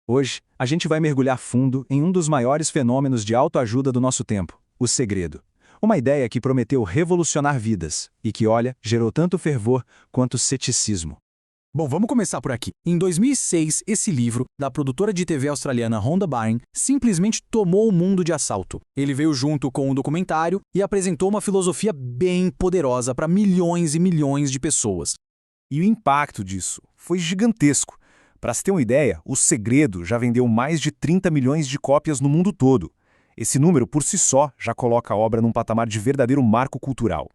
Hoje, a gente vai mergulhar fundo em um dos maiores fenômenos de autoajuda do nosso tempo, o segredo. Uma ideia que prometeu revolucionar vidas e que, olha, gerou tanto fervor quanto ceticismo. Bom, vamos começar por aqui. Em 2006, esse livro, da produtora de TV australiana Rhonda Byrne, simplesmente tomou o mundo de assalto. Ele veio junto com um documentário e apresentou uma filosofia bem poderosa para milhões e milhões de pessoas. E o impacto disso foi gigantesco. Para se ter uma ideia, O Segredo já vendeu mais de 30 milhões de cópias no mundo todo. Esse número, por si só, já coloca a obra num patamar de verdadeiro marco cultural.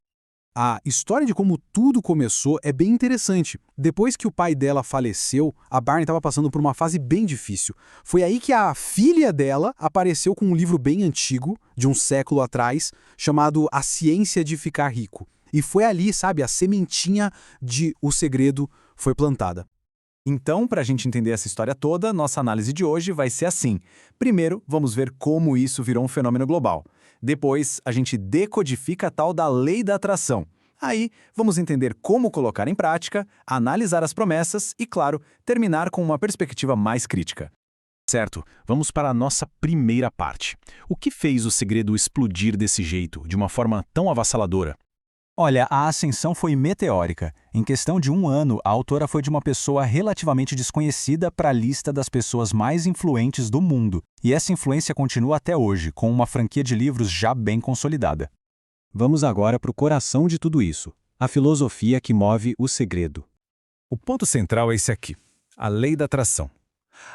A história de como tudo começou é bem interessante. Depois que o pai dela faleceu, a Barney estava passando por uma fase bem difícil. Foi aí que a filha dela apareceu com um livro bem antigo, de um século atrás, chamado A Ciência de Ficar Rico. E foi ali, sabe, a sementinha de O Segredo foi plantada. Então, para a gente entender essa história toda, nossa análise de hoje vai ser assim. Primeiro, vamos ver como isso virou um fenômeno global. Depois, a gente decodifica a tal da lei da atração. Aí, vamos entender como colocar em prática, analisar as promessas e, claro, terminar com uma perspectiva mais crítica. Certo, vamos para a nossa primeira parte. O que fez o segredo explodir desse jeito, de uma forma tão avassaladora? Olha, a ascensão foi meteórica. Em questão de um ano, a autora foi de uma pessoa relativamente desconhecida para a lista das pessoas mais influentes do mundo. E essa influência continua até hoje, com uma franquia de livros já bem consolidada. Vamos agora para o coração de tudo isso, a filosofia que move o segredo. O ponto central é esse aqui, a lei da atração.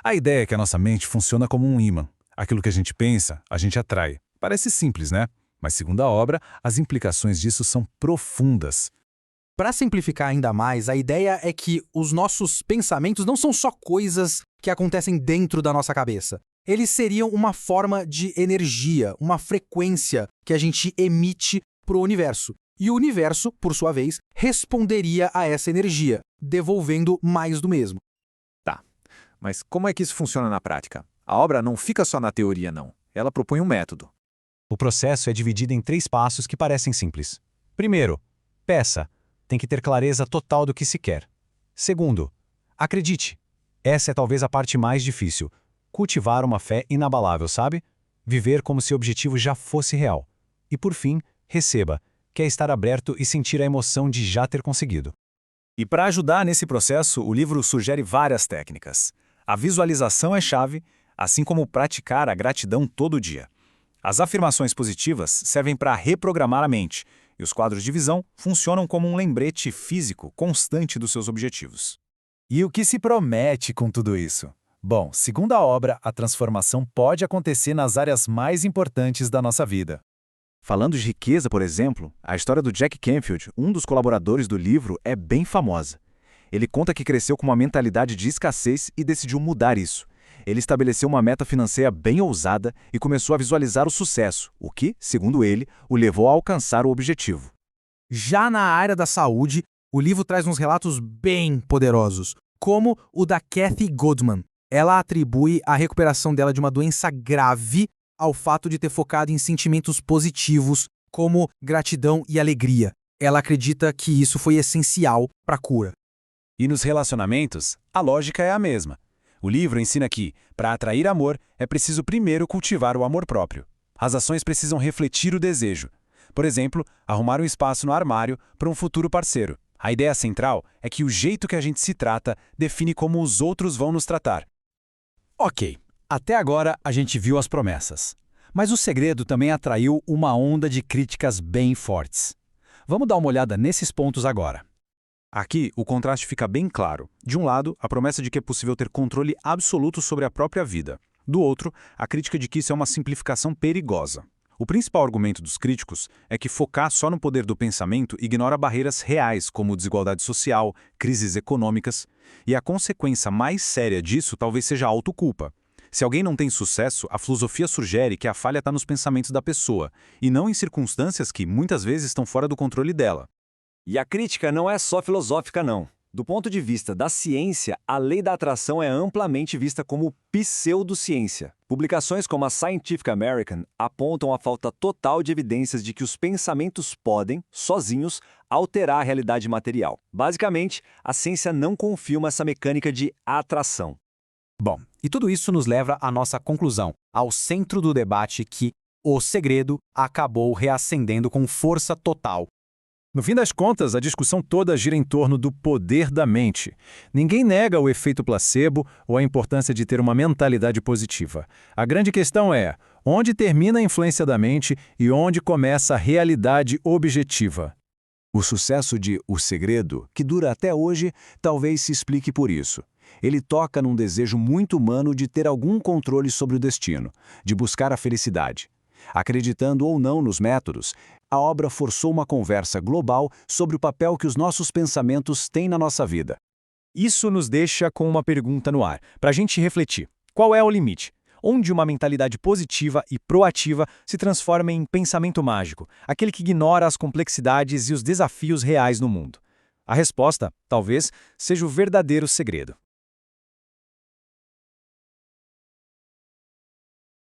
A ideia é que a nossa mente funciona como um ímã. Aquilo que a gente pensa, a gente atrai. Parece simples, né? Mas, segundo a obra, as implicações disso são profundas. Para simplificar ainda mais, a ideia é que os nossos pensamentos não são só coisas que acontecem dentro da nossa cabeça. Eles seriam uma forma de energia, uma frequência que a gente emite para o universo. E o universo, por sua vez, responderia a essa energia, devolvendo mais do mesmo. Tá, mas como é que isso funciona na prática? A obra não fica só na teoria, não. Ela propõe um método. O processo é dividido em 3 passos que parecem simples. Primeiro, peça. Tem que ter clareza total do que se quer. Segundo, acredite. Essa é talvez a parte mais difícil. Cultivar uma fé inabalável, sabe? Viver como se o objetivo já fosse real. E por fim, receba, que é estar aberto e sentir a emoção de já ter conseguido. E para ajudar nesse processo, o livro sugere várias técnicas. A visualização é chave, assim como praticar a gratidão todo dia. As afirmações positivas servem para reprogramar a mente, e os quadros de visão funcionam como um lembrete físico constante dos seus objetivos. E o que se promete com tudo isso? Bom, segundo a obra, a transformação pode acontecer nas áreas mais importantes da nossa vida. Falando de riqueza, por exemplo, a história do Jack Canfield, um dos colaboradores do livro, é bem famosa. Ele conta que cresceu com uma mentalidade de escassez e decidiu mudar isso. Ele estabeleceu uma meta financeira bem ousada e começou a visualizar o sucesso, o que, segundo ele, o levou a alcançar o objetivo. Já na área da saúde, o livro traz uns relatos bem poderosos, como o da Kathy Goodman. Ela atribui a recuperação dela de uma doença grave ao fato de ter focado em sentimentos positivos, como gratidão e alegria. Ela acredita que isso foi essencial para a cura. E nos relacionamentos, a lógica é a mesma. O livro ensina que, para atrair amor, é preciso primeiro cultivar o amor próprio. As ações precisam refletir o desejo. Por exemplo, arrumar um espaço no armário para um futuro parceiro. A ideia central é que o jeito que a gente se trata define como os outros vão nos tratar. Ok, até agora a gente viu as promessas. Mas o segredo também atraiu uma onda de críticas bem fortes. Vamos dar uma olhada nesses pontos agora. Aqui, o contraste fica bem claro. De um lado, a promessa de que é possível ter controle absoluto sobre a própria vida. Do outro, a crítica de que isso é uma simplificação perigosa. O principal argumento dos críticos é que focar só no poder do pensamento ignora barreiras reais, como desigualdade social, crises econômicas, e a consequência mais séria disso talvez seja a autoculpa. Se alguém não tem sucesso, a filosofia sugere que a falha está nos pensamentos da pessoa, e não em circunstâncias que, muitas vezes, estão fora do controle dela. E a crítica não é só filosófica, não. Do ponto de vista da ciência, a lei da atração é amplamente vista como pseudociência. Publicações como a Scientific American apontam a falta total de evidências de que os pensamentos podem, sozinhos, alterar a realidade material. Basicamente, a ciência não confirma essa mecânica de atração. Bom, e tudo isso nos leva à nossa conclusão, ao centro do debate que o segredo acabou reacendendo com força total. No fim das contas, a discussão toda gira em torno do poder da mente. Ninguém nega o efeito placebo ou a importância de ter uma mentalidade positiva. A grande questão é, onde termina a influência da mente e onde começa a realidade objetiva? O sucesso de O Segredo, que dura até hoje, talvez se explique por isso. Ele toca num desejo muito humano de ter algum controle sobre o destino, de buscar a felicidade. Acreditando ou não nos métodos, a obra forçou uma conversa global sobre o papel que os nossos pensamentos têm na nossa vida. Isso nos deixa com uma pergunta no ar, para a gente refletir. Qual é o limite? Onde uma mentalidade positiva e proativa se transforma em pensamento mágico, aquele que ignora as complexidades e os desafios reais no mundo? A resposta, talvez, seja o verdadeiro segredo.